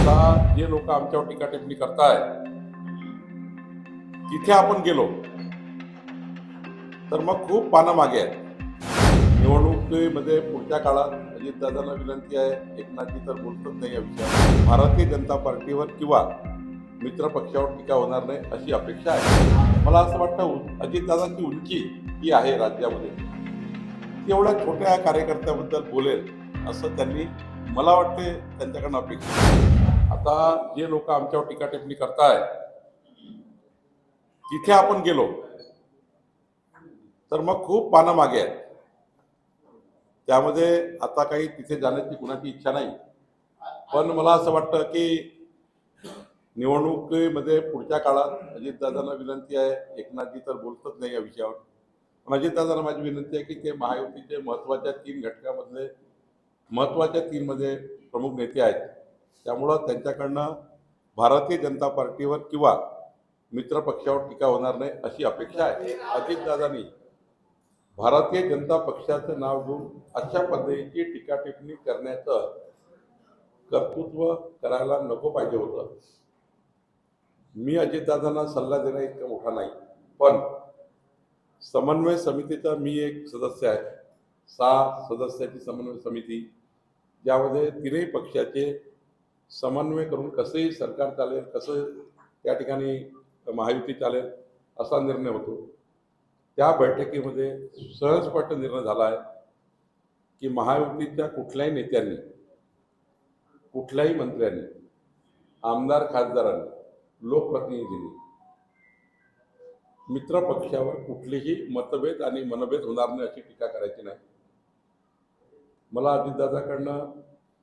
आता जे लोक आमच्यावर टीका टिप्पणी करताय तिथे आपण गेलो तर मग खूप पानं मागे आहेत. निवडणुकीमध्ये पुढच्या काळात अजितदादांना विनंती आहे, एकनाथजी तर बोलतच नाही या विषयावर, भारतीय जनता पार्टीवर किंवा मित्र पक्षावर टीका होणार नाही अशी अपेक्षा आहे. मला असं वाटतं अजितदादांची उंची ही आहे राज्यामध्ये, ती एवढ्या छोट्या कार्यकर्त्याबद्दल बोलेल असं त्यांनी, मला वाटते, त्यांच्याकडनं अपेक्षा आहे. आता जे लोक आमच्यावर टीका टिप्पणी करताय तिथे आपण गेलो तर मग खूप पानं मागे आहेत. त्यामध्ये आता काही तिथे जाण्याची कुणाची इच्छा नाही. पण मला असं वाटतं की निवडणुकीमध्ये पुढच्या काळात अजितदादांना विनंती आहे, एकनाथजी तर बोलतच नाही या विषयावर, पण अजितदादांना माझी विनंती आहे की ते महायुतीचे महत्त्वाच्या 3 घटकामधले महत्त्वाच्या 3 मध्ये प्रमुख नेते आहेत. त्यामुळं त्यांच्याकडनं भारतीय जनता पार्टीवर किंवा मित्र पक्षावर टीका होणार नाही अशी अपेक्षा आहे. अजितदादांनी भारतीय जनता पक्षाचं नाव घेऊन अशा पद्धतीची टीका टिप्पणी करण्याचं कर्तृत्व करायला नको पाहिजे होतं. मी अजितदादांना सल्ला देणं इतका मोठा नाही, पण समन्वय समितीचा मी एक सदस्य आहे. 6 सदस्याची समन्वय समिती, ज्यामध्ये 3ही पक्षाचे समन्वय करून कसंही सरकार चालेल, कसं त्या ठिकाणी महायुती चालेल असा निर्णय होतो. त्या बैठकीमध्ये सहजपणे निर्णय झाला आहे की महायुतीच्या कुठल्याही नेत्यांनी, कुठल्याही मंत्र्यांनी, आमदार खासदारांनी, लोकप्रतिनिधींनी मित्र पक्षावर कुठलेही मतभेद आणि मनभेद होणार नाही अशी टीका करायची नाही. मला अजितदादाकडनं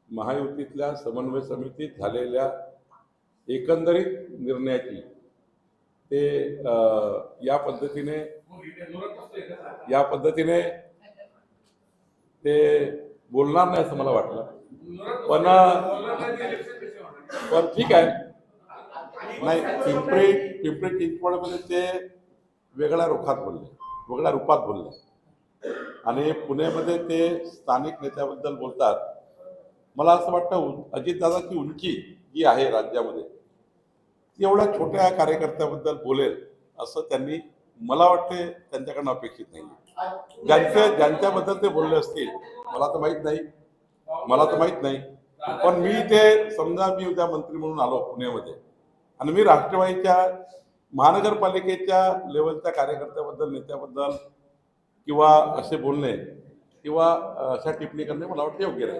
महायुतीतल्या समन्वय समितीत झालेल्या एकंदरीत निर्णयाची ते या पद्धतीने ते बोलणार नाही असं मला वाटलं. पण ठीक आहे. नाही, पिंपरी चिंचवडमध्ये ते वेगळ्या रूपात बोलले आणि पुण्यामध्ये ते स्थानिक नेत्याबद्दल बोलतात. मला असं वाटतं अजितदादाची उंची जी आहे राज्यामध्ये, ती एवढ्या छोट्या कार्यकर्त्याबद्दल बोलेल असं त्यांनी, मला वाटते, त्यांच्याकडनं अपेक्षित नाही. ज्यांच्याबद्दल ते बोलले असतील मला तर माहीत नाही, पण मी ते, समजा मी उद्या मंत्री म्हणून आलो पुण्यामध्ये आणि मी राष्ट्रवादीच्या महानगरपालिकेच्या लेवलच्या कार्यकर्त्याबद्दल, नेत्याबद्दल किंवा असे बोलणे किंवा अशा टिप्पणी करणे मला वाटते योग्य नाही.